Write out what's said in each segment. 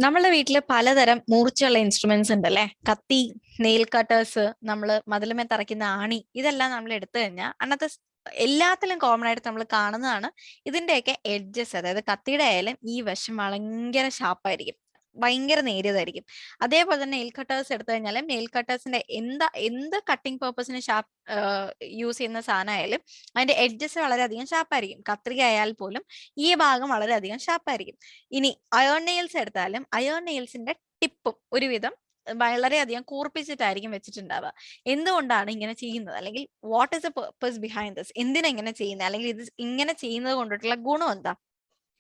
നമ്മളുടെ വീട്ടില് പലതരം മൂർച്ചയുള്ള ഇൻസ്ട്രുമെന്റ്സ് ഉണ്ട് അല്ലെ? കത്തി, നെയിൽ കട്ടേഴ്സ്, നമ്മള് മതിലുമേ തറയ്ക്കുന്ന ആണി, ഇതെല്ലാം നമ്മൾ എടുത്തു കഴിഞ്ഞാൽ എല്ലാത്തിലും കോമൺ ആയിട്ട് നമ്മൾ കാണുന്നതാണ് ഇതിന്റെയൊക്കെ എഡ്ജസ്. അതായത് കത്തിയുടെ ആയാലും ഈ വശം ഭയങ്കര ഷാർപ്പായിരിക്കും, ഭയങ്കര നേരിയതായിരിക്കും. അതേപോലെ തന്നെ നെയിൽ കട്ടേഴ്സ് എടുത്തു കഴിഞ്ഞാൽ നെയിൽ കട്ടേഴ്സിന്റെ എന്ത് കട്ടിംഗ് പർപ്പസിന് ഷാർപ്പ് യൂസ് ചെയ്യുന്ന സാധനമായാലും അതിന്റെ എഡ്ജസ് വളരെയധികം ഷാർപ്പായിരിക്കും. കത്രിക ആയാൽ പോലും ഈ ഭാഗം വളരെയധികം ഷാർപ്പായിരിക്കും. ഇനി അയേൺ നെയിൽസ് എടുത്താലും അയേൺ നെയിൽസിന്റെ ടിപ്പും ഒരുവിധം വളരെയധികം കൂർപ്പിച്ചിട്ടായിരിക്കും വെച്ചിട്ടുണ്ടാവുക. എന്തുകൊണ്ടാണ് ഇങ്ങനെ ചെയ്യുന്നത്, അല്ലെങ്കിൽ what is the purpose behind this, എന്തിനാ ഇങ്ങനെ ചെയ്യുന്നത്, അല്ലെങ്കിൽ ഇത് ഇങ്ങനെ ചെയ്യുന്നത് കൊണ്ടിട്ടുള്ള ഗുണം എന്താ?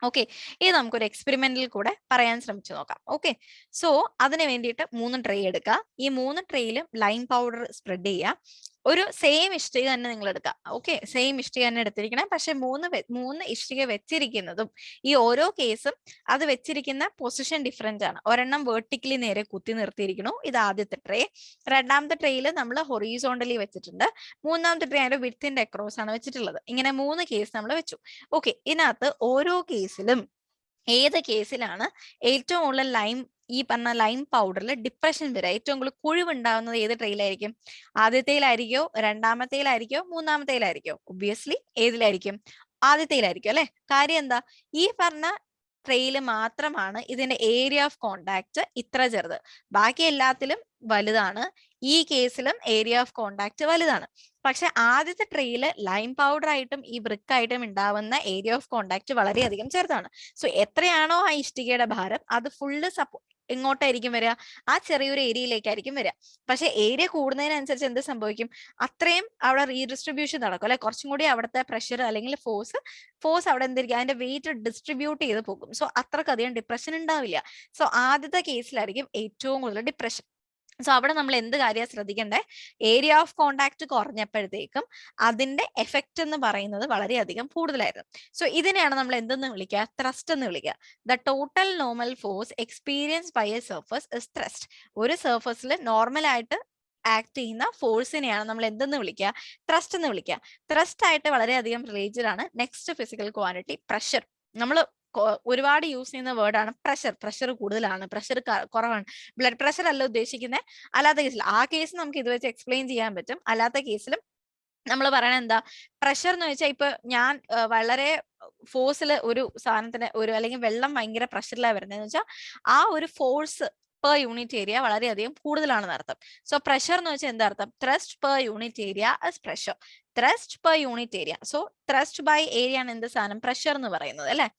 ഓക്കെ, ഇത് നമുക്കൊരു എക്സ്പെരിമെന്റിൽ കൂടെ പറയാൻ ശ്രമിച്ചു നോക്കാം. ഓക്കെ, സോ അതിന് വേണ്ടിയിട്ട് 3 ട്രേ എടുക്കുക. ഈ 3 ട്രേയിലും ലൈം പൗഡർ സ്പ്രെഡ് ചെയ്യുക. ഒരു സെയിം ഇഷ്ടിക തന്നെ നിങ്ങൾ എടുക്കുക. ഓക്കെ, സെയിം ഇഷ്ടിക തന്നെ എടുത്തിരിക്കണം. പക്ഷെ മൂന്ന് ഇഷ്ടിക വെച്ചിരിക്കുന്നതും ഈ ഓരോ കേസും അത് വെച്ചിരിക്കുന്ന പൊസിഷൻ ഡിഫറെന്റ് ആണ്. ഒരെണ്ണം വേർട്ടിക്കലി നേരെ കുത്തി നിർത്തിയിരിക്കുന്നു, ഇത് ആദ്യത്തെ ട്രേ. രണ്ടാമത്തെ ട്രേയിൽ നമ്മൾ ഹൊറീസോണ്ടലി വെച്ചിട്ടുണ്ട്. മൂന്നാമത്തെ ട്രേ അതിന്റെ വിഡ്ത്തിന്റെ അക്രോസ് ആണ് വെച്ചിട്ടുള്ളത്. ഇങ്ങനെ 3 കേസ് നമ്മൾ വെച്ചു. ഓക്കെ, ഇതിനകത്ത് ഓരോ കേസിലും ഏത് കേസിലാണ് ഏറ്റവും കൂടുതൽ ഈ പറഞ്ഞ ലൈം പൗഡറിൽ ഡിപ്രഷൻ വരിക, ഏറ്റവും കൂടുതൽ കുഴിവുണ്ടാവുന്നത് ഏത് ട്രെയിലായിരിക്കും? ആദ്യത്തേലായിരിക്കോ, രണ്ടാമത്തേലായിരിക്കോ, മൂന്നാമത്തേലായിരിക്കോ? ഒബ്വിയസ്ലി ഏതിലായിരിക്കും? ആദ്യത്തേലായിരിക്കും അല്ലെ? കാര്യം എന്താ? ഈ പറഞ്ഞ ട്രെയിൽ മാത്രമാണ് ഇതിന്റെ ഏരിയ ഓഫ് കോണ്ടാക്ട് ഇത്ര ചെറുത്, ബാക്കി എല്ലാത്തിലും വലുതാണ്. ഈ കേസിലും ഏരിയ ഓഫ് കോണ്ടാക്ട് വലുതാണ്. പക്ഷെ ആദ്യത്തെ ട്രെയിൽ ലൈം പൗഡർ ആയിട്ടും ഈ ബ്രിക്ക് ആയിട്ടും ഉണ്ടാവുന്ന ഏരിയ ഓഫ് കോണ്ടാക്ട് വളരെയധികം ചെറുതാണ്. സോ എത്രയാണോ ആ ഇഷ്ടികയുടെ ഭാരം, അത് ഫുള്ള് എങ്ങോട്ടായിരിക്കും വരിക? ആ ചെറിയൊരു ഏരിയയിലേക്കായിരിക്കും വരിക. പക്ഷെ ഏരിയ കൂടുന്നതിനനുസരിച്ച് എന്ത് സംഭവിക്കും? അത്രയും അവിടെ റീഡിസ്ട്രിബ്യൂഷൻ നടക്കും അല്ലെ? കുറച്ചും കൂടി അവിടുത്തെ പ്രഷർ അല്ലെങ്കിൽ ഫോഴ്സ് അവിടെ എന്തായിരിക്കും? അതിന്റെ വെയിറ്റ് ഡിസ്ട്രിബ്യൂട്ട് ചെയ്ത് പോകും. സോ അത്രക്കധികം ഡിപ്രഷൻ ഉണ്ടാവില്ല. സോ ആദ്യത്തെ കേസിലായിരിക്കും ഏറ്റവും കൂടുതൽ ഡിപ്രഷൻ. സോ അവിടെ നമ്മൾ എന്ത് കാര്യമാണ് ശ്രദ്ധിക്കേണ്ടേ? ഏരിയ ഓഫ് കോണ്ടാക്ട് കുറഞ്ഞപ്പോഴത്തേക്കും അതിന്റെ എഫക്റ്റ് എന്ന് പറയുന്നത് വളരെയധികം കൂടുതലായിരുന്നു. സോ ഇതിനെയാണ് നമ്മൾ എന്തെന്ന് വിളിക്കുക? ത്രസ്റ്റ് എന്ന് വിളിക്കുക. The total normal force experience by a surface is thrust. ഒരു സർഫസിൽ നോർമൽ ആയിട്ട് ആക്ട് ചെയ്യുന്ന ഫോഴ്സിനെയാണ് നമ്മൾ എന്തെന്ന് വിളിക്കുക? ത്രസ്റ്റ് എന്ന് വിളിക്കുക. ത്രസ്റ്റ് ആയിട്ട് വളരെയധികം റിലേറ്റഡ് ആണ് നെക്സ്റ്റ് ഫിസിക്കൽ ക്വാണ്ടിറ്റി, പ്രഷർ. നമ്മൾ ഒരുപാട് യൂസ് ചെയ്യുന്ന വേർഡാണ് പ്രഷർ. പ്രഷർ കൂടുതലാണ്, പ്രഷർ കുറവാണ്. ബ്ലഡ് പ്രഷർ അല്ല ഉദ്ദേശിക്കുന്നത്. അല്ലാത്ത കേസിൽ ആ കേസ് നമുക്ക് ഇത് വെച്ച് എക്സ്പ്ലെയിൻ ചെയ്യാൻ പറ്റും. അല്ലാത്ത കേസിലും നമ്മൾ പറയണത് എന്താ? പ്രഷർ എന്ന് വെച്ചാൽ ഇപ്പൊ ഞാൻ വളരെ ഫോഴ്സിൽ ഒരു സാധനത്തിന് അല്ലെങ്കിൽ വെള്ളം ഭയങ്കര പ്രഷറിലാണ് വരുന്നതെന്ന് വെച്ചാൽ ആ ഒരു ഫോഴ്സ് പെർ യൂണിറ്റ് ഏരിയ വളരെയധികം കൂടുതലാണെന്ന് അർത്ഥം. സോ പ്രഷർ എന്ന് വെച്ചാൽ എന്താ അർത്ഥം? Thrust per unit area is pressure. Thrust per unit area. So thrust by area ആണ് എന്ത് സാധനം? പ്രഷർ എന്ന് പറയുന്നത് അല്ലെ?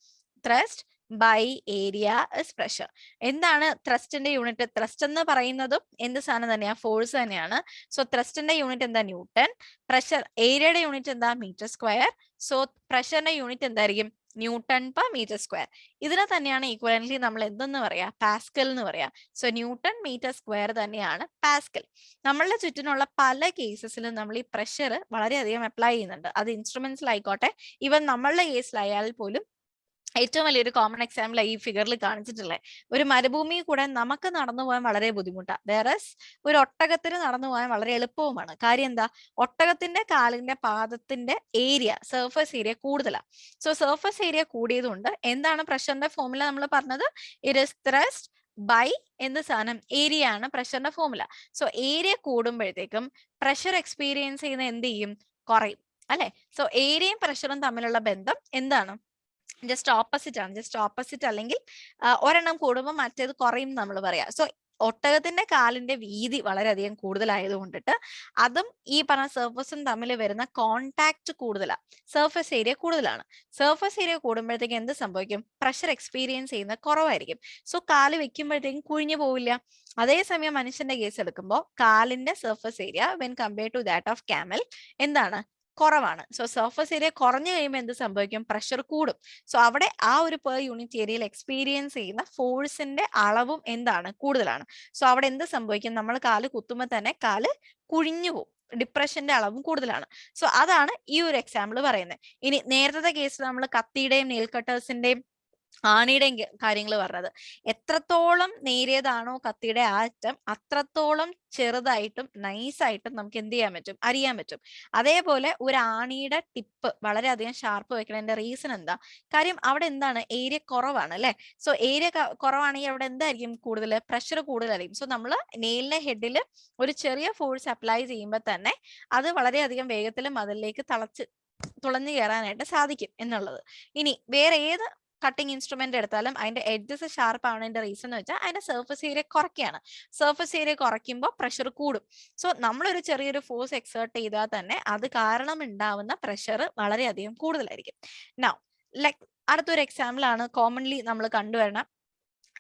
Thrust by area is pressure. എന്താണ് ത്രസ്റ്റിന്റെ യൂണിറ്റ്? ത്രസ്റ്റ് എന്ന് പറയുന്നതും എന്ത് സാധനം തന്നെയാ? ഫോഴ്സ് തന്നെയാണ്. സോ ത്രസ്റ്റിന്റെ യൂണിറ്റ് എന്താ? ന്യൂട്ടൺ. പ്രഷർ ഏരിയയുടെ യൂണിറ്റ് എന്താ? Metre square. സോ പ്രഷറിന്റെ യൂണിറ്റ് എന്തായിരിക്കും? Newton per metre square. ഇതിനെ തന്നെയാണ് ഈക്വലന്റ്ലി നമ്മൾ എന്തെന്ന് പറയാ? പാസ്കൽ എന്ന് പറയാ. സോ ന്യൂട്ടൺ മീറ്റർ സ്ക്വയർ തന്നെയാണ് പാസ്കൽ. നമ്മളുടെ ചുറ്റിനുള്ള പല കേസസിലും നമ്മൾ ഈ പ്രഷർ വളരെയധികം അപ്ലൈ ചെയ്യുന്നുണ്ട്. അത് ഇൻസ്ട്രുമെന്റ്സിലായിക്കോട്ടെ, ഈവൻ നമ്മളുടെ കേസിലായാൽ പോലും. ഏറ്റവും വലിയൊരു കോമൺ എക്സാമ്പിൾ ഈ ഫിഗറിൽ കാണിച്ചിട്ടുള്ളത്. ഒരു മരുഭൂമി കൂടെ നമുക്ക് നടന്നു പോകാൻ വളരെ ബുദ്ധിമുട്ടാണ്. വേറസ് ഒരു ഒട്ടകത്തിന് നടന്നു പോകാൻ വളരെ എളുപ്പവുമാണ്. കാര്യം എന്താ? ഒട്ടകത്തിന്റെ കാലിന്റെ പാദത്തിന്റെ ഏരിയ, സർഫസ് ഏരിയ കൂടുതലാണ്. സോ സർഫസ് ഏരിയ കൂടിയതുകൊണ്ട് എന്താണ് പ്രഷറിന്റെ ഫോർമുല നമ്മൾ പറഞ്ഞത്? ഇറ്റ് ഇസ് ത്രസ്റ്റ് ബൈ എന്ത് സാധനം? ഏരിയ ആണ് പ്രഷറിന്റെ ഫോർമുല. സോ ഏരിയ കൂടുമ്പോഴത്തേക്കും പ്രഷർ എക്സ്പീരിയൻസ് ചെയ്യുന്ന എന്ത് ചെയ്യും? കുറയും അല്ലെ? സോ ഏരിയയും പ്രഷറും തമ്മിലുള്ള ബന്ധം എന്താണ്? ജസ്റ്റ് ഓപ്പോസിറ്റ് ആണ്. ജസ്റ്റ് ഓപ്പോസിറ്റ് അല്ലെങ്കിൽ ഒരെണ്ണം കൂടുമ്പോൾ മറ്റേത് കുറയും നമ്മൾ പറയാം. സോ ഒട്ടകത്തിന്റെ കാലിന്റെ വീതി വളരെയധികം കൂടുതലായതുകൊണ്ടിട്ട് അതും ഈ പറഞ്ഞ സർഫസും തമ്മിൽ വരുന്ന കോണ്ടാക്ട് കൂടുതലാണ്. സർഫസ് ഏരിയ കൂടുതലാണ്. സർഫസ് ഏരിയ കൂടുമ്പോഴത്തേക്ക് എന്ത് സംഭവിക്കും? പ്രഷർ എക്സ്പീരിയൻസ് ചെയ്യുന്ന കുറവായിരിക്കും. സോ കാല് വെക്കുമ്പോഴത്തേക്കും കുഴിഞ്ഞു പോവില്ല. അതേസമയം മനുഷ്യന്റെ കേസ് എടുക്കുമ്പോൾ കാലിന്റെ surface area when compare to that of camel എന്താണ്? കുറവാണ്. സോ സർഫസ് ഏരിയ കുറഞ്ഞു കഴിയുമ്പോൾ എന്ത് സംഭവിക്കും? പ്രഷർ കൂടും. സോ അവിടെ ആ ഒരു പെർ യൂണിറ്റ് ഏരിയയിൽ എക്സ്പീരിയൻസ് ചെയ്യുന്ന ഫോഴ്സിന്റെ അളവും എന്താണ്? കൂടുതലാണ്. സോ അവിടെ എന്ത് സംഭവിക്കും? നമ്മൾ കാല് കുത്തുമ്പോൾ തന്നെ കാല് കുഴിഞ്ഞു പോകും. ഡിപ്രഷന്റെ അളവും കൂടുതലാണ്. സോ അതാണ് ഈ ഒരു എക്സാമ്പിൾ പറയുന്നത്. ഇനി നേരത്തെ കേസിൽ നമ്മൾ കത്തിയുടെയും നെയിൽ കട്ടേഴ്സിന്റെയും ആണിയുടെയും കാര്യങ്ങൾ പറഞ്ഞത്. എത്രത്തോളം നേരിയതാണോ കത്തിയുടെ ആ അറ്റം, അത്രത്തോളം ചെറുതായിട്ടും നൈസായിട്ടും നമുക്ക് എന്ത് ചെയ്യാൻ പറ്റും, അരിയാൻ പറ്റും. അതേപോലെ ഒരു ആണിയുടെ ടിപ്പ് വളരെയധികം ഷാർപ്പ് വെക്കണതിന്റെ റീസൺ എന്താ? കാര്യം അവിടെ എന്താണ്, ഏരിയ കുറവാണ് അല്ലെ. സോ ഏരിയ കുറവാണെങ്കിൽ അവിടെ എന്തായിരിക്കും, കൂടുതൽ പ്രഷർ കൂടുതലായിരിക്കും. സോ നമ്മൾ നെയിലിന്റെ ഹെഡിൽ ഒരു ചെറിയ ഫോഴ്സ് അപ്ലൈ ചെയ്യുമ്പോൾ തന്നെ അത് വളരെയധികം വേഗത്തിൽ മതിലേക്ക് തുളഞ്ഞു കയറാനായിട്ട് സാധിക്കും എന്നുള്ളത്. ഇനി വേറെ ഏത് കട്ടിംഗ് ഇൻസ്ട്രുമെന്റ് എടുത്താലും അതിന്റെ എഡ്ജസ് ഷാർപ്പ് ആവുന്നതിന്റെ റീസൺ എന്ന് വെച്ചാൽ അതിന്റെ സർഫസ് ഏരിയ കുറയ്ക്കുകയാണ്. സർഫസ് ഏരിയ കുറയ്ക്കുമ്പോൾ പ്രഷർ കൂടും. സോ നമ്മളൊരു ചെറിയൊരു ഫോഴ്സ് എക്സേർട്ട് ചെയ്താൽ തന്നെ അത് കാരണം ഉണ്ടാവുന്ന പ്രഷർ വളരെയധികം കൂടുതലായിരിക്കും. നൗ ലൈക് അടുത്തൊരു എക്സാമ്പിൾ ആണ് കോമൺലി നമ്മൾ കണ്ടുവരുന്ന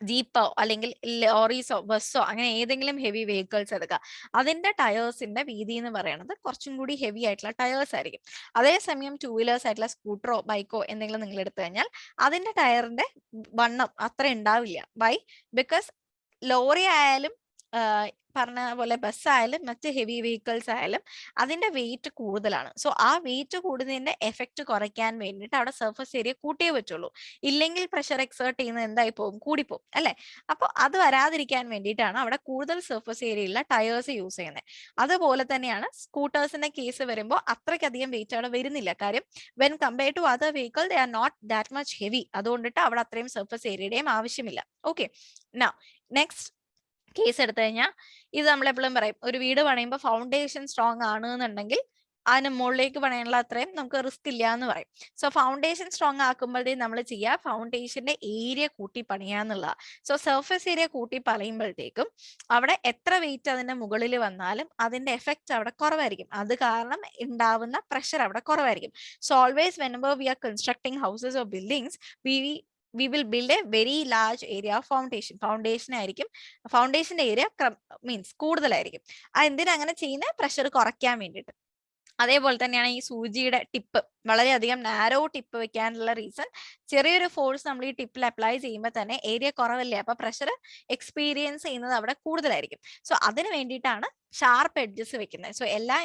ജീപ്പോ അല്ലെങ്കിൽ ലോറീസോ ബസ്സോ അങ്ങനെ ഏതെങ്കിലും ഹെവി വെഹിക്കിൾസ് എടുക്കുക. അതിന്റെ ടയേഴ്സിന്റെ വീതി എന്ന് പറയുന്നത് കുറച്ചും കൂടി ഹെവി ആയിട്ടുള്ള ടയേഴ്സ് ആയിരിക്കും. അതേസമയം ടൂ വീലേഴ്സ് ആയിട്ടുള്ള സ്കൂട്ടറോ ബൈക്കോ എന്തെങ്കിലും നിങ്ങൾ എടുത്തു കഴിഞ്ഞാൽ അതിന്റെ ടയറിന്റെ വണ്ണം അത്ര ഉണ്ടാവില്ല. വൈ? ബിക്കോസ് ലോറി ആയാലും പറഞ്ഞ പോലെ ബസ്സായാലും മറ്റ് ഹെവി വെഹിക്കിൾസ് ആയാലും അതിന്റെ വെയിറ്റ് കൂടുതലാണ്. സോ ആ വെയിറ്റ് കൂടുന്നതിന്റെ എഫക്റ്റ് കുറയ്ക്കാൻ വേണ്ടിയിട്ട് അവിടെ സർഫസ് ഏരിയ കൂട്ടിയേ പറ്റുള്ളൂ. ഇല്ലെങ്കിൽ പ്രഷർ എക്സേർട്ട് ചെയ്യുന്നത് എന്തായി പോകും, കൂടിപ്പോകും അല്ലെ. അപ്പോൾ അത് വരാതിരിക്കാൻ വേണ്ടിയിട്ടാണ് അവിടെ കൂടുതൽ സർഫസ് ഏരിയ ഉള്ള ടയേഴ്സ് യൂസ് ചെയ്യുന്നത്. അതുപോലെ തന്നെയാണ് സ്കൂട്ടേഴ്സിന്റെ കേസ് വരുമ്പോൾ അത്രയ്ക്കധികം വെയിറ്റ് അവിടെ വരുന്നില്ല. കാര്യം when compared to other vehicle they are not that much heavy. അതുകൊണ്ടിട്ട് അവിടെ അത്രയും സർഫസ് ഏരിയയുടെയും ആവശ്യമില്ല. ഓക്കെ, നൗ നെക്സ്റ്റ് കേസ് എടുത്തു കഴിഞ്ഞാൽ ഇത് നമ്മൾ എപ്പോഴും പറയും, ഒരു വീട് പണിയുമ്പോൾ ഫൗണ്ടേഷൻ സ്ട്രോങ് ആണ് എന്നുണ്ടെങ്കിൽ അതിന് മുകളിലേക്ക് പണിയാനുള്ള അത്രയും നമുക്ക് റിസ്ക് ഇല്ല എന്ന് പറയും. സോ ഫൗണ്ടേഷൻ സ്ട്രോങ് ആക്കുമ്പോഴത്തേക്കും നമ്മൾ ചെയ്യുക ഫൗണ്ടേഷന്റെ ഏരിയ കൂട്ടി പണിയാന്നുള്ള. സോ സർഫസ് ഏരിയ കൂട്ടി പണിയുമ്പോഴത്തേക്കും അവിടെ എത്ര വെയിറ്റ് അതിന്റെ മുകളിൽ വന്നാലും അതിന്റെ എഫക്റ്റ് അവിടെ കുറവായിരിക്കും. അത് കാരണം ഉണ്ടാവുന്ന പ്രഷർ അവിടെ കുറവായിരിക്കും. So always whenever we are constructing houses or buildings we will build a very large area of foundation. Foundation area means കൂടുതലായിരിക്കും. എന്തിനാ അങ്ങനെ ചെയ്യുന്നത്? പ്രഷർ കുറയ്ക്കാൻ വേണ്ടിയിട്ട്. അതേപോലെ തന്നെയാണ് ഈ സൂചിയുടെ ടിപ്പ് വളരെയധികം നാരോ ടിപ്പ് വെക്കാനുള്ള റീസൺ, ചെറിയൊരു ഫോഴ്സ് നമ്മൾ ഈ ടിപ്പിൽ അപ്ലൈ ചെയ്യുമ്പോൾ തന്നെ ഏരിയ കുറവല്ലേ, അപ്പൊ പ്രഷർ എക്സ്പീരിയൻസ് ചെയ്യുന്നത് അവിടെ കൂടുതലായിരിക്കും. സോ അതിന് വേണ്ടിയിട്ടാണ് ഷാർപ്പ് എഡ്ജസ് വെക്കുന്നത്. സോ എല്ലാ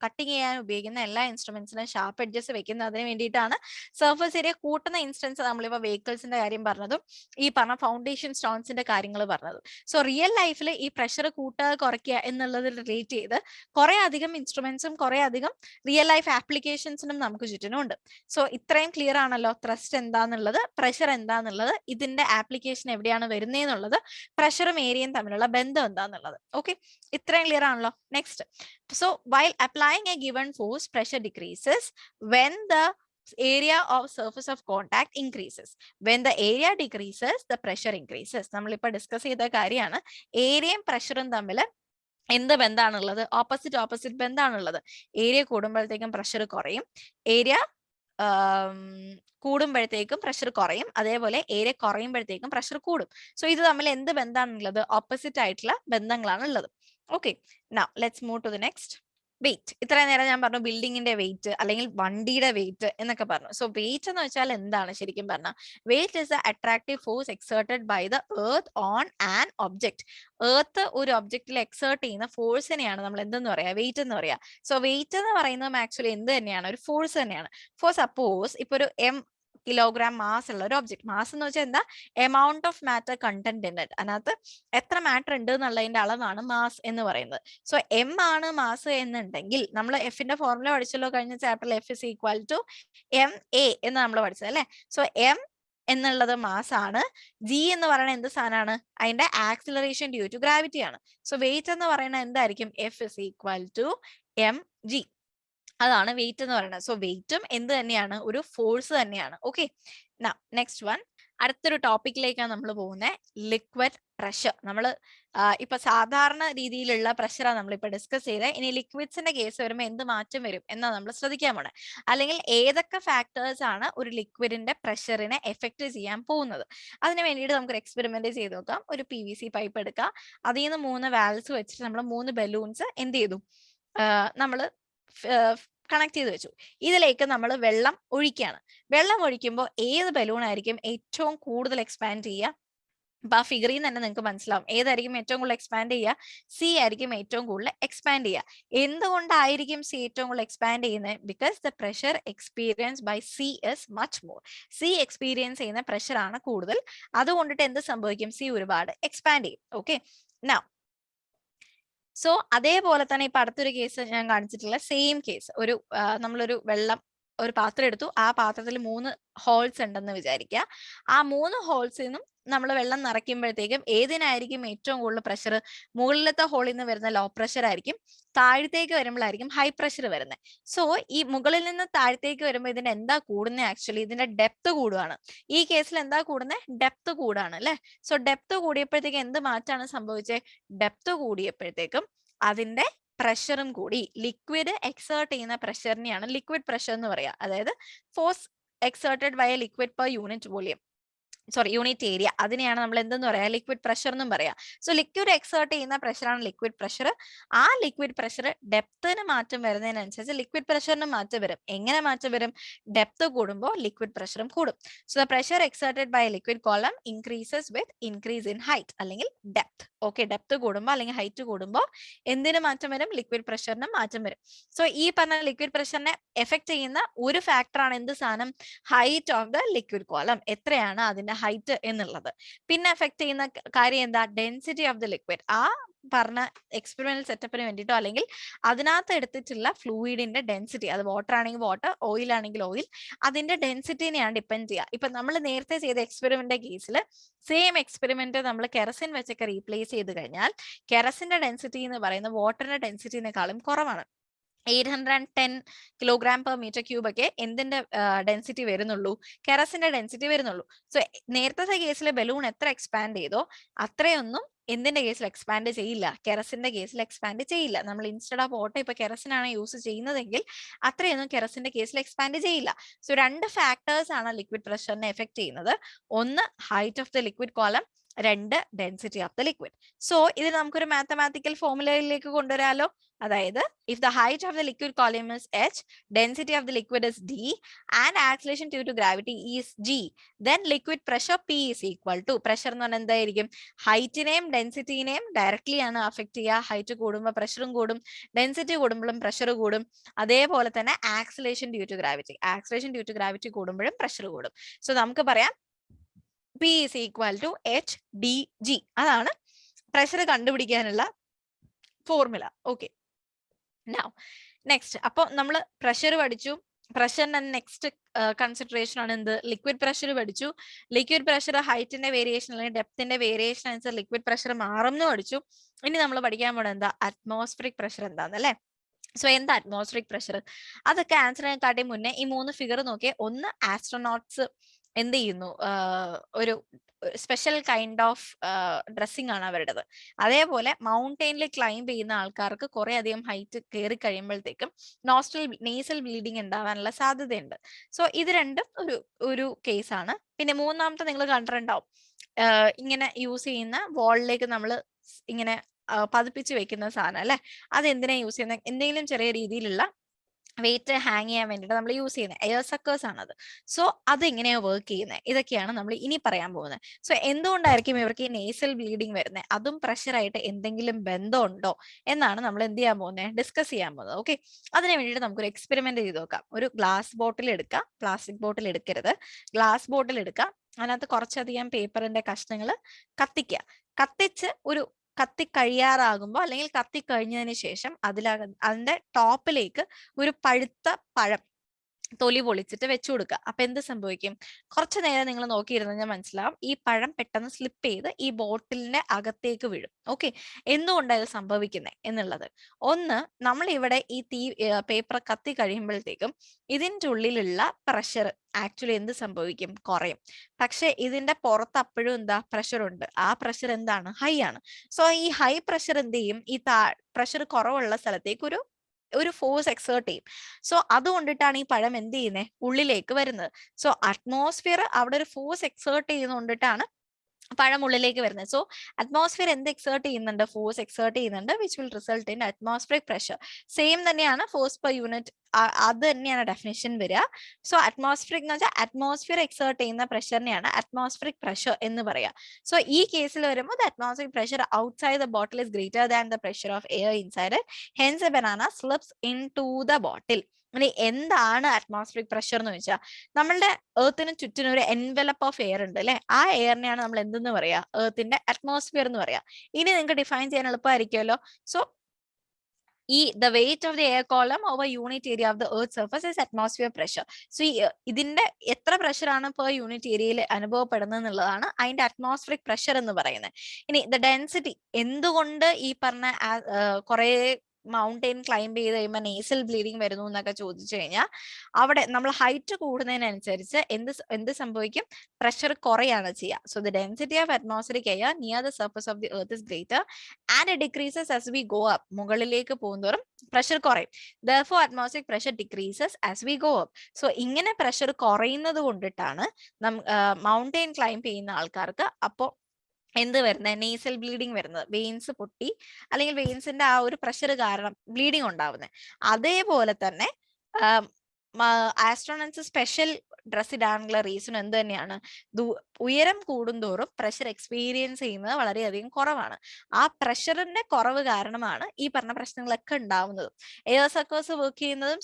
കട്ടിങ് ചെയ്യാൻ ഉപയോഗിക്കുന്ന എല്ലാ ഇൻസ്ട്രുമെന്റ്സിനും ഷാർപ്പ് എഡ്ജസ് വെക്കുന്നത് അതിന് വേണ്ടിയിട്ടാണ്. സർഫസ് ഏരിയ കൂട്ടുന്ന ഇൻസ്റ്റൻസ് നമ്മളിപ്പോൾ വെഹിക്കിൾസിന്റെ കാര്യം പറഞ്ഞതും ഈ പറഞ്ഞ ഫൗണ്ടേഷൻ സ്റ്റോൺസിന്റെ കാര്യങ്ങൾ പറഞ്ഞതും. സോ റിയൽ ലൈഫിൽ ഈ പ്രഷർ കൂട്ടുക കുറയ്ക്കുക എന്നുള്ളത് റിലേറ്റ് ചെയ്ത് കുറെ അധികം ഇൻസ്ട്രുമെന്റ്സും കുറെ അധികം റിയൽ ലൈഫ് ആപ്ലിക്കേഷൻസിനും നമുക്ക് ചുറ്റിനും ഉണ്ട്. സോ ഇത്രയും ക്ലിയർ ആണല്ലോ ത്രസ്റ്റ് എന്താന്നുള്ളത്, പ്രഷർ എന്താന്നുള്ളത്, ഇതിന്റെ ആപ്ലിക്കേഷൻ എവിടെയാണ് വരുന്നതെന്നുള്ളത്, പ്രഷറും ഏരിയയും തമ്മിലുള്ള ബന്ധം എന്താന്നുള്ളത്. ഓക്കെ, ഇത്രയും ക്ലിയർ ആണല്ലോ. Next, so while applying A given force pressure decreases when the area of surface of contact increases. When the area decreases, the pressure increases. നമ്മളിപ്പോൾ ഡിസ്കസ് ചെയ്ത കാര്യമാണ്. ഏരിയയും പ്രഷറും തമ്മിൽ എന്ത് ബന്ധാണുള്ളത്? ഓപ്പോസിറ്റ് ബന്ധാണുള്ളത്. ഏരിയ കൂടുമ്പോഴത്തേക്കും പ്രഷർ കുറയും, ഏരിയ കൂടുമ്പോഴത്തേക്കും പ്രഷർ കുറയും, അതേപോലെ ഏരിയ കുറയുമ്പോഴത്തേക്കും പ്രഷർ കൂടും. സോ ഇത് തമ്മിൽ എന്ത് ബന്ധാണുള്ളത്? ഓപ്പോസിറ്റ് ആയിട്ടുള്ള ബന്ധങ്ങളാണ് ഉള്ളത്. Okay, now let's move to the next. Weight. ഇത്രയും നേരം ഞാൻ പറഞ്ഞു ബിൽഡിങ്ങിന്റെ വെയിറ്റ് അല്ലെങ്കിൽ വണ്ടിയുടെ വെയിറ്റ് എന്നൊക്കെ പറഞ്ഞു. സോ വെയിറ്റ് എന്ന് വെച്ചാൽ എന്താണ് ശരിക്കും പറഞ്ഞാൽ? Weight is the attractive force exerted by the earth on an object. Earth ഒരു ഒബ്ജക്റ്റിൽ എക്സേർട്ട് ചെയ്യുന്ന ഫോഴ്സിനെയാണ് നമ്മൾ എന്തെന്ന് പറയാ? വെയിറ്റ് എന്ന് പറയാ. സോ വെയിറ്റ് എന്ന് പറയുന്നത് ആക്ച്വലി എന്ത് തന്നെയാണ്? ഒരു ഫോഴ്സ് തന്നെയാണ്. ഫോർ സപ്പോസ് ഇപ്പൊ ഒരു കിലോഗ്രാം മാസ് ഉള്ള ഒരു ഒബ്ജക്ട്. മാസ് എന്ന് വെച്ചാൽ എന്താ? Amount of matter content in it. അതിനകത്ത് എത്ര മാറ്റർ ഉണ്ട് എന്നുള്ളതിന്റെ അളവാണ് മാസ് എന്ന് പറയുന്നത്. സോ എം ആണ് മാസ് എന്നുണ്ടെങ്കിൽ നമ്മൾ എഫിന്റെ ഫോർമുല പഠിച്ചല്ലോ കഴിഞ്ഞ ചാപ്റ്ററിൽ. F is equal to M A എന്ന് നമ്മൾ പഠിച്ചത് അല്ലെ. സോ എം എന്നുള്ളത് മാസ് ആണ്. ജി എന്ന് പറയുന്നത് എന്ത് സാധനമാണ്? അതിന്റെ ആക്സിലറേഷൻ ഡ്യൂ ടു ഗ്രാവിറ്റി ആണ്. സോ വെയിറ്റ് എന്ന് പറയുന്നത് എന്തായിരിക്കും? F is equal to M G. അതാണ് വെയിറ്റ് എന്ന് പറയുന്നത്. സോ വെയിറ്റും എന്ത് തന്നെയാണ്? ഒരു ഫോഴ്സ് തന്നെയാണ്. Okay, next one. അടുത്തൊരു ടോപ്പിക്കിലേക്കാണ് നമ്മൾ പോകുന്നത്, ലിക്വിഡ് പ്രഷർ. നമ്മൾ ഇപ്പൊ സാധാരണ രീതിയിലുള്ള പ്രഷറാണ് നമ്മളിപ്പോ ഡിസ്കസ് ചെയ്തത്. ഇനി ലിക്വിഡ്സിന്റെ കേസ് വരുമ്പോൾ എന്ത് മാറ്റം വരും എന്നാ നമ്മൾ ശ്രദ്ധിക്കാൻ പോണേ. അല്ലെങ്കിൽ ഏതൊക്കെ ഫാക്ടേഴ്സ് ആണ് ഒരു ലിക്വിഡിന്റെ പ്രഷറിനെ എഫക്ട് ചെയ്യാൻ പോകുന്നത്. അതിന് വേണ്ടിയിട്ട് നമുക്കൊരു എക്സ്പെരിമെന്റ് ചെയ്ത് നോക്കാം. ഒരു PVC പൈപ്പ് എടുക്കുക, അതിൽ നിന്ന് 3 വാൽവ്സ് വെച്ചിട്ട് നമ്മൾ 3 ബലൂൺസ് എന്ത് ചെയ്തു, നമ്മൾ കണക്ട് ചെയ്ത് വെച്ചു. ഇതിലേക്ക് നമ്മൾ വെള്ളം ഒഴിക്കുകയാണ്. വെള്ളം ഒഴിക്കുമ്പോൾ ഏത് ബലൂൺ ആയിരിക്കും ഏറ്റവും കൂടുതൽ എക്സ്പാൻഡ് ചെയ്യുക? അപ്പൊ ആ ഫിഗറിൽ നിന്ന് തന്നെ നിങ്ങൾക്ക് മനസ്സിലാവും ഏതായിരിക്കും ഏറ്റവും കൂടുതൽ എക്സ്പാൻഡ് ചെയ്യുക. സി ആയിരിക്കും ഏറ്റവും കൂടുതൽ എക്സ്പാൻഡ് ചെയ്യുക. എന്തുകൊണ്ടായിരിക്കും സി ഏറ്റവും കൂടുതൽ എക്സ്പാൻഡ് ചെയ്യുന്നത്? Because the pressure experience by C is much more. C experience ചെയ്യുന്ന പ്രഷർ ആണ് കൂടുതൽ. അതുകൊണ്ടിട്ട് എന്ത് സംഭവിക്കും? സി ഒരുപാട് എക്സ്പാൻഡ് ചെയ്യും. ഓക്കെ, നൗ സോ അതേപോലെ തന്നെ ഇപ്പൊ അടുത്തൊരു കേസ് ഞാൻ കാണിച്ചിട്ടുള്ള സെയിം കേസ്. നമ്മളൊരു വെള്ളം ഒരു പാത്രം എടുത്തു. ആ പാത്രത്തിൽ 3 ഹോൾസ് ഉണ്ടെന്ന് വിചാരിക്കുക. ആ 3 ഹോൾസിൽ നിന്നും നമ്മൾ വെള്ളം നിറയ്ക്കുമ്പോഴത്തേക്കും ഏതിനായിരിക്കും ഏറ്റവും കൂടുതൽ പ്രഷർ? മുകളിലത്തെ ഹോളിൽ നിന്ന് വരുന്ന ലോ പ്രഷർ ആയിരിക്കും. താഴത്തേക്ക് വരുമ്പോഴായിരിക്കും ഹൈ പ്രഷർ വരുന്നത്. സോ ഈ മുകളിൽ നിന്ന് താഴത്തേക്ക് വരുമ്പോൾ ഇതിന്റെ എന്താ കൂടുന്നത്? ആക്ച്വലി ഇതിന്റെ ഡെപ്ത് കൂടുകയാണ്. ഈ കേസിൽ എന്താ കൂടുന്നത്? ഡെപ്ത് കൂടാണ് അല്ലെ? സോ ഡെപ്ത് കൂടിയപ്പോഴത്തേക്ക് എന്ത് മാറ്റാണ് സംഭവിച്ചത്? ഡെപ്ത് കൂടിയപ്പോഴത്തേക്കും അതിന്റെ പ്രഷറും കൂടി. ലിക്വിഡ് എക്സേർട്ട് ചെയ്യുന്ന പ്രഷറിനെയാണ് ലിക്വിഡ് പ്രഷർ എന്ന് പറയുക. അതായത് force exerted by a liquid per unit volume, sorry unit area, അതിനെയാണ് നമ്മൾ എന്തെന്ന് പറയാ? ലിക്വിഡ് പ്രഷർ എന്നും പറയാം. സോ ലിക്വിഡ് എക്സേർട്ട് ചെയ്യുന്ന പ്രഷറാണ് ലിക്വിഡ് പ്രഷർ. ആ ലിക്വിഡ് പ്രഷർ ഡെപ്തിന് മാറ്റം വരുന്നതിനനുസരിച്ച് ലിക്വിഡ് പ്രഷറിന് മാറ്റം വരും. എങ്ങനെ മാറ്റം വരും? ഡെപ്ത് കൂടുമ്പോൾ ലിക്വിഡ് പ്രഷറും കൂടും. So the pressure exerted by liquid column increases with increase in height അല്ലെങ്കിൽ ഡെപ്ത്. ഓക്കെ, ഡെപ്ത് കൂടുമ്പോൾ അല്ലെങ്കിൽ ഹൈറ്റ് കൂടുമ്പോൾ എന്തിന് മാറ്റം വരും? ലിക്വിഡ് പ്രഷറിന് മാറ്റം വരും. സോ ഈ പറഞ്ഞ ലിക്വിഡ് പ്രഷറിനെ എഫക്ട് ചെയ്യുന്ന ഒരു ഫാക്ടറാണ് എന്ത് സാധനം? Height of the liquid column. എത്രയാണ് അതിന്റെ ഹൈറ്റ് എന്നുള്ളത്. പിന്നെ എഫക്ട് ചെയ്യുന്ന കാര്യം എന്താ? Density of the liquid. ആ പറഞ്ഞ എക്സ്പെരിമെന്റൽ സെറ്റപ്പിന് വേണ്ടിയിട്ടോ അല്ലെങ്കിൽ അതിനകത്ത് എടുത്തിട്ടുള്ള ഫ്ലൂയിഡിന്റെ ഡെൻസിറ്റി, അത് വാട്ടർ ആണെങ്കിൽ വാട്ടർ, ഓയിൽ ആണെങ്കിൽ ഓയിൽ, അതിന്റെ ഡെൻസിറ്റിനെയാണ് ഡിപ്പെൻഡ് ചെയ്യുക. ഇപ്പൊ നമ്മൾ നേരത്തെ ചെയ്ത എക്സ്പെരിമെന്റ് കേസിൽ സെയിം എക്സ്പെരിമെന്റ് നമ്മൾ കെറസിൻ വെച്ചൊക്കെ റീപ്ലേസ് ചെയ്ത് കഴിഞ്ഞാൽ കെറസിന്റെ ഡെൻസിറ്റി എന്ന് പറയുന്നത് വാട്ടറിന്റെ ഡെൻസിറ്റിനേക്കാളും കുറവാണ്. 810 കിലോഗ്രാം പെർ മീറ്റർ ക്യൂബ് ഒക്കെ എന്തിന്റെ ഡെൻസിറ്റി വരുന്നുള്ളൂ? കെറസിന്റെ ഡെൻസിറ്റി വരുന്നുള്ളൂ. സോ നേരത്തെ കേസിൽ ബലൂൺ എത്ര എക്സ്പാൻഡ് ചെയ്തോ അത്രയൊന്നും എന്തിന്റെ കേസിൽ എക്സ്പാൻഡ് ചെയ്യില്ല? കെറസിന്റെ കേസിൽ എക്സ്പാൻഡ് ചെയ്യില്ല. നമ്മൾ ഇൻസ്റ്റഡ് ഓഫ് വാട്ടർ ഇപ്പൊ കെറസിനാണ് യൂസ് ചെയ്യുന്നതെങ്കിൽ അത്രയൊന്നും കെറസിന്റെ കേസിൽ എക്സ്പാൻഡ് ചെയ്യില്ല. സോ 2 ഫാക്ടേഴ്സ് ആണ് ലിക്വിഡ് പ്രഷറിനെ എഫക്ട് ചെയ്യുന്നത്. ഒന്ന് height of the liquid column, 2 density of the liquid. So ഇത് നമുക്കൊരു മാത്തമാറ്റിക്കൽ ഫോർമുലയിലേക്ക് കൊണ്ടുവരാലോ. അതായത് if the height of the liquid column is h, density of the liquid is d and acceleration due to gravity is g, then liquid pressure p is equal to, pressure എന്ന് പറഞ്ഞാൽ എന്തായിരിക്കും? ഹൈറ്റിനെയും ഡെൻസിറ്റിനെയും directly ആണ് affect ചെയ്യുക. Height കൂടുമ്പോൾ പ്രഷറും കൂടും, ഡെൻസിറ്റി കൂടുമ്പോഴും പ്രഷർ കൂടും. അതേപോലെ തന്നെ acceleration due to gravity, acceleration due to gravity കൂടുമ്പോഴും പ്രഷർ കൂടും. സോ നമുക്ക് പറയാം P is equal to h d g. അതാണ് പ്രഷർ കണ്ടുപിടിക്കാനുള്ള ഫോർമുല. Okay, now next. അപ്പൊ നമ്മൾ പ്രഷർ പഠിച്ചു. പ്രഷറിന്റെ നെക്സ്റ്റ് കൺസിഡറേഷൻ ആണ് എന്ത്? ലിക്വിഡ് പ്രഷർ പഠിച്ചു. ലിക്വിഡ് പ്രഷർ ഹൈറ്റിന്റെ വേരിയേഷൻ അല്ലെങ്കിൽ ഡെപ്തിന്റെ വേരിയേഷൻ അനുസരിച്ച് ലിക്വിഡ് പ്രഷർ മാറും എന്ന് പഠിച്ചു. ഇനി നമ്മൾ പഠിക്കാൻ പോകുന്നത് എന്താ? അറ്റ്മോസ്ഫിയറിക് പ്രഷർ എന്താന്ന് അല്ലെ? സോ എന്താ അറ്റ്മോസ്ഫിയറിക് പ്രഷർ? അതൊക്കെ ആൻസറിനെക്കാട്ടി മുന്നേ ഈ 3 ഫിഗർ നോക്കിയേ. ഒന്ന് ആസ്ട്രോനോട്ട്സ് എന്ത് ചെയ്യുന്നു? ഒരു സ്പെഷ്യൽ കൈൻഡ് ഓഫ് ഡ്രസ്സിംഗ് ആണ് അവരുടേത്. അതേപോലെ മൗണ്ടെയിനിൽ ക്ലൈംബ് ചെയ്യുന്ന ആൾക്കാർക്ക് കുറെ അധികം ഹൈറ്റ് കയറി കഴിയുമ്പോഴത്തേക്കും നേസൽ ബ്ലീഡിങ് ഉണ്ടാവാനുള്ള സാധ്യതയുണ്ട്. സോ ഇത് രണ്ടും ഒരു കേസാണ്. പിന്നെ മൂന്നാമത്തെ നിങ്ങൾ കണ്ടിട്ടുണ്ടാവും, ഇങ്ങനെ യൂസ് ചെയ്യുന്ന വാളിലേക്ക് നമ്മൾ ഇങ്ങനെ പതിപ്പിച്ച് വെക്കുന്ന സാധനം അല്ലെ? അത് എന്തിനാ യൂസ് ചെയ്യുന്നത്? എന്തെങ്കിലും ചെറിയ രീതിയിലുള്ള വെയിറ്റ് ഹാങ് ചെയ്യാൻ വേണ്ടിയിട്ട് നമ്മൾ യൂസ് ചെയ്യുന്നത് എയർ സക്കേഴ്സ് ആണത്. സോ അത് എങ്ങനെയാണ് വർക്ക് ചെയ്യുന്നത്? ഇതൊക്കെയാണ് നമ്മൾ ഇനി പറയാൻ പോകുന്നത്. സോ എന്തുകൊണ്ടായിരിക്കും ഇവർക്ക് ഈ നേസൽ ബ്ലീഡിങ് വരുന്നത്? അതും പ്രഷറായിട്ട് എന്തെങ്കിലും ബന്ധമുണ്ടോ എന്നാണ് നമ്മൾ എന്ത് ചെയ്യാൻ പോകുന്നത്? ഡിസ്കസ് ചെയ്യാൻ പോകുന്നത്. ഓക്കെ, അതിന് വേണ്ടിയിട്ട് നമുക്കൊരു എക്സ്പെരിമെന്റ് ചെയ്ത് നോക്കാം. ഒരു ഗ്ലാസ് ബോട്ടിൽ എടുക്കുക, പ്ലാസ്റ്റിക് ബോട്ടിൽ എടുക്കരുത്. ഗ്ലാസ് ബോട്ടിൽ എടുക്കുക, അതിനകത്ത് കുറച്ചധികം പേപ്പറിന്റെ കഷ്ണങ്ങൾ കത്തിക്കുക. കത്തിച്ച് ഒരു കത്തി കഴിയാറാകുമ്പോൾ അല്ലെങ്കിൽ കത്തി കഴിഞ്ഞതിന് ശേഷം അതിന്റെ ടോപ്പിലേക്ക് ഒരു പഴുത്ത പഴം തൊലി പൊളിച്ചിട്ട് വെച്ചു കൊടുക്കുക. അപ്പൊ എന്ത് സംഭവിക്കും? കുറച്ചു നേരം നിങ്ങൾ നോക്കിയിരുന്നാൽ മനസ്സിലാവും ഈ പഴം പെട്ടെന്ന് സ്ലിപ്പ് ചെയ്ത് ഈ ബോട്ടിലിന്റെ അകത്തേക്ക് വീഴും. ഓക്കെ, എന്തുകൊണ്ടാണ് ഇത് സംഭവിക്കുന്നത് എന്നുള്ളത്? ഒന്ന്, നമ്മൾ ഇവിടെ ഈ പേപ്പർ കത്തി കഴിയുമ്പോഴത്തേക്കും ഇതിൻ്റെ ഉള്ളിലുള്ള പ്രഷർ ആക്ച്വലി എന്ത് സംഭവിക്കും? കുറയും. പക്ഷെ ഇതിന്റെ പുറത്ത് അപ്പോഴും എന്താ? പ്രഷർ ഉണ്ട്. ആ പ്രഷർ എന്താണ്? ഹൈ ആണ്. സോ ഈ ഹൈ പ്രഷർ എന്ത് ചെയ്യും? ഈ പ്രഷർ കുറവുള്ള സ്ഥലത്തേക്ക് ഒരു ഫോഴ്സ് എക്സേർട്ട് ചെയ്യും. സോ അതുകൊണ്ടിട്ടാണ് ഈ പഴം എന്ത് ചെയ്യുന്നത്? ഉള്ളിലേക്ക് വരുന്നത്. സോ അറ്റ്മോസ്ഫിയർ അവിടെ ഒരു ഫോഴ്സ് എക്സേർട്ട് ചെയ്യുന്നതുകൊണ്ടിട്ടാണ് പഴമുള്ളിലേക്ക് വരുന്നത്. സോ അറ്റ്മോസ്ഫിയർ എന്ത് എക്സേർട്ട് ചെയ്യുന്നുണ്ട്, ഫോഴ്സ് എക്സേർട്ട് ചെയ്യുന്നുണ്ട്, which will result in atmospheric pressure. Same തന്നെയാണ് ഫോഴ്സ് പെർ യൂണിറ്റ്, അത് തന്നെയാണ് ഡെഫിനിഷൻ വരിക. സോ അറ്റ്മോസ്ഫിയറിക് എന്ന് വെച്ചാൽ അറ്റ്മോസ്ഫിയർ എക്സേർട്ട് ചെയ്യുന്ന പ്രഷറിനെയാണ് അറ്റ്മോസ്ഫിയറിക് പ്രഷർ എന്ന് പറയുക. സോ ഈ കേസിൽ വരുമ്പോൾ the atmospheric pressure outside the bottle is greater than the pressure of air inside it, hence a banana slips in to the bottle. ഇനി എന്താണ് അറ്റ്മോസ്ഫിയറിക് പ്രഷർ എന്ന് വെച്ചാൽ, നമ്മളുടെ എർത്തിന് ചുറ്റിനും ഒരു എൻവലപ്പ് ഓഫ് എയർ ഉണ്ട് അല്ലെ, ആ എയറിനെയാണ് നമ്മൾ എന്തെന്ന് പറയാ, എർത്തിന്റെ അറ്റ്മോസ്ഫിയർ എന്ന് പറയാ. ഇനി നിങ്ങൾക്ക് ഡിഫൈൻ ചെയ്യാൻ എളുപ്പമായിരിക്കുമല്ലോ. So the weight of the air column over unit area of the earth surface is atmosphere pressure. So ഇതിന്റെ എത്ര പ്രഷർ ആണ് പെർ യൂണിറ്റ് ഏരിയയിൽ അനുഭവപ്പെടുന്നത് എന്നുള്ളതാണ് അതിന്റെ അറ്റ്മോസ്ഫിയറിക് പ്രഷർ എന്ന് പറയുന്നത്. ഇനി ദ ഡെൻസിറ്റി, എന്തുകൊണ്ട് ഈ പറഞ്ഞ കുറെ മൗണ്ടെയിൻ ക്ലൈംബ് ചെയ്ത് കഴിയുമ്പോൾ നേസൽ ബ്ലീഡിങ് വരുന്നു എന്നൊക്കെ ചോദിച്ചു കഴിഞ്ഞാൽ, അവിടെ നമ്മൾ ഹൈറ്റ് കൂടുന്നതിനനുസരിച്ച് എന്ത് സംഭവിക്കും, പ്രഷർ കുറയാണ് ചെയ്യുക. So the density of atmospheric air near the surface of the earth is greater and it decreases as we go up. മുകളിലേക്ക് പോകുന്നതോറും പ്രഷർ കുറയും. therefore atmospheric pressure decreases as we go up. So ഇങ്ങനെ pressure കുറയുന്നത് കൊണ്ടിട്ടാണ് mountain climb ചെയ്യുന്ന ആൾക്കാർക്ക് അപ്പോൾ എന്ത് വരുന്നത്, nasal bleeding വരുന്നത്, വെയിൻസ് പൊട്ടി അല്ലെങ്കിൽ വെയിൻസിന്റെ ആ ഒരു പ്രഷർ കാരണം ബ്ലീഡിങ് ഉണ്ടാവുന്നത്. അതേപോലെ തന്നെ ആസ്ട്രോണറ്റ്സ് സ്പെഷ്യൽ ഡ്രസ് ഇടാനുള്ള റീസൺ എന്ത് തന്നെയാണ്, ഉയരം കൂടുന്തോറും പ്രഷർ എക്സ്പീരിയൻസ് ചെയ്യുന്നത് വളരെയധികം കുറവാണ്. ആ പ്രഷറിന്റെ കുറവ് കാരണമാണ് ഈ പറഞ്ഞ പ്രശ്നങ്ങളൊക്കെ ഉണ്ടാവുന്നതും. എയർ സർക്കേഴ്സ് വർക്ക് ചെയ്യുന്നതും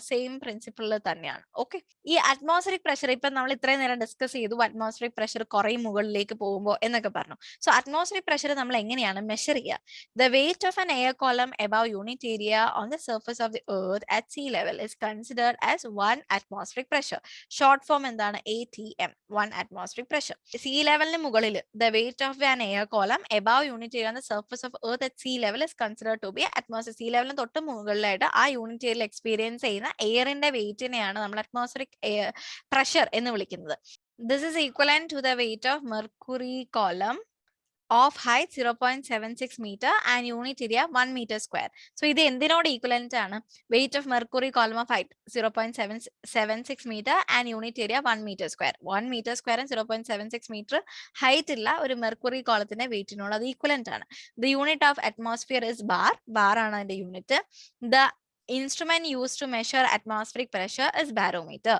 സെയിം പ്രിൻസിപ്പിളിൽ തന്നെയാണ്. ഓക്കെ, ഈ അറ്റ്മോസ്ഫിയറിക് പ്രഷർ ഇപ്പൊ നമ്മൾ ഇത്രയും നേരം ഡിസ്കസ് ചെയ്തു, അറ്റ്മോസ്ഫിയറിക് പ്രഷർ കുറയും മുകളിലേക്ക് പോകുമ്പോൾ എന്നൊക്കെ പറഞ്ഞു. സോ അറ്റ്മോസ്ഫിയറിക് പ്രഷർ നമ്മൾ എങ്ങനെയാണ് മെഷർ ചെയ്യുക? The wait of an air column above unit area on the surface of the earth at see level is considered as 1 atmospheric pressure. Short form എന്താണ്, ATM, 1 atmospheric pressure. See ലെവലിന് മുകളിൽ the weight of an air column above unit area on the surface of earth at sea level is considered to be atmosphere. Sea ലെവലിന് തൊട്ട് മുകളിലായിട്ട് ആ unit ഏരിയയിൽ experience ചെയ്യുന്ന എയറിന്റെ വെയിറ്റിനെയാണ് നമ്മൾ atmospheric pressure എന്ന് വിളിക്കുന്നത്. This is equivalent to the weight of mercury column of height 0.76 meter and unit area 1 meter square. So ഇത് എന്തിനോട് ഈക്വലന്റ് ആണ്? weight of mercury column of height 0.76 meter and unit area 1 meter square. 1 meter square and 0.76 meter height ഉള്ള ഒരു mercury കോളത്തിന്റെ വെയിറ്റിനോട് അത് equivalent ആണ്. The unit of atmosphere is bar. bar ആണ് അതിന്റെ unit. The instrument used to measure atmospheric pressure is barometer.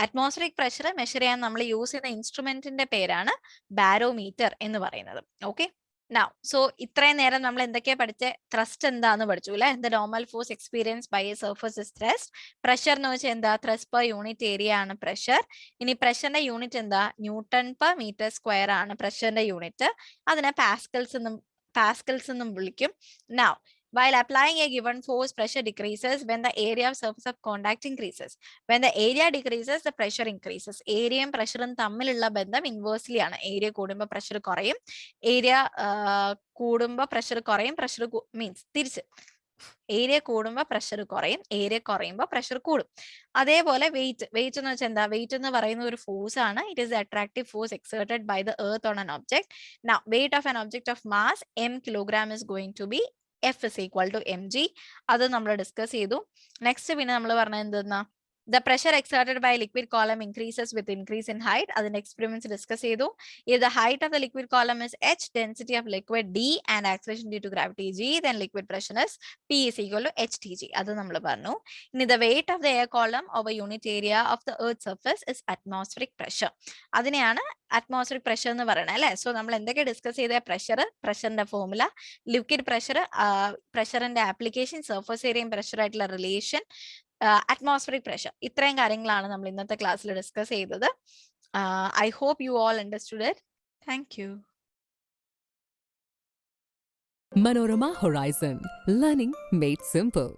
Atmospheric pressure measure ചെയ്യാൻ നമ്മൾ use ചെയ്യുന്ന ഇൻസ്ട്രുമെന്റിന്റെ പേരാണ് ബാരോമീറ്റർ എന്ന് പറയുന്നത്. ഓക്കെ, നൗ സോ ഇത്രയും നേരം നമ്മൾ എന്തൊക്കെയാ പഠിച്ചേ? ത്രസ്റ്റ് എന്താന്ന് പഠിച്ചു അല്ലെ. The normal force experience by a surface is thrust. Pressure എന്ന് വെച്ചാൽ എന്താ, ത്രസ്റ്റ് പെർ യൂണിറ്റ് ഏരിയ ആണ് പ്രഷർ. ഇനി പ്രഷറിന്റെ യൂണിറ്റ് എന്താ, ന്യൂട്ടൺ പെർ മീറ്റർ സ്ക്വയർ ആണ് പ്രഷറിന്റെ യൂണിറ്റ്. അതിനെ പാസ്കൽസ് എന്നും വിളിക്കും. Now while applying a given force, pressure decreases when the area of surface of contact increases. When the area decreases, the pressure increases. ഏരിയയും പ്രഷറും തമ്മിലുള്ള ബന്ധം ഇൻവേഴ്സ്ലി ആണ്. ഏരിയ കൂടുമ്പോൾ പ്രഷർ കുറയും, ഏരിയ കൂടുമ്പോൾ പ്രഷർ കുറയും, പ്രഷർ മീൻസ് തിരിച്ച് ഏരിയ കൂടുമ്പോൾ പ്രഷർ കുറയും, ഏരിയ കുറയുമ്പോൾ പ്രഷർ കൂടും. അതേപോലെ വെയിറ്റ് എന്ന് വെച്ചാൽ എന്താ, വെയിറ്റ് എന്ന് പറയുന്ന ഒരു ഫോഴ്സ് ആണ്. It is attractive force exerted by the earth on an object. Now weight of an object of mass m kilogram is going to be F is equal to mg. അത് നമ്മൾ discuss ചെയ്തു. Next പിന്നെ നമ്മൾ പറഞ്ഞത് എന്തെന്നാ, the pressure exerted by a liquid column increases with increase in height. അതിന്റെ experiments discuss ചെയ്തു. If the height of the liquid column is h, density of liquid d and acceleration due to gravity g, then liquid pressure is P is equal to HTG. അത് നമ്മൾ പറഞ്ഞു. ഇനി the weight of the air column over unit area of the earth surface is atmospheric pressure. അതിനെയാണ് atmospheric pressure എന്ന് പറയുന്നത് അല്ലെ. So നമ്മൾ എന്തൊക്കെ ഡിസ്കസ് ചെയ്ത, പ്രഷറിന്റെ ഫോർമുല, ലിക്വിഡ് പ്രഷറിന്റെ ആപ്ലിക്കേഷൻ, സർഫസ് ഏരിയയും പ്രഷറായിട്ടുള്ള റിലേഷൻ, അറ്റ്മോസ്ഫിയറിക് പ്രഷർ, ഇത്രയും കാര്യങ്ങളാണ് നമ്മൾ ഇന്നത്തെ ക്ലാസ്സിൽ ഡിസ്കസ് ചെയ്തത്. I hope you all understood it. Thank you. Manorama Horizon. Learning made simple.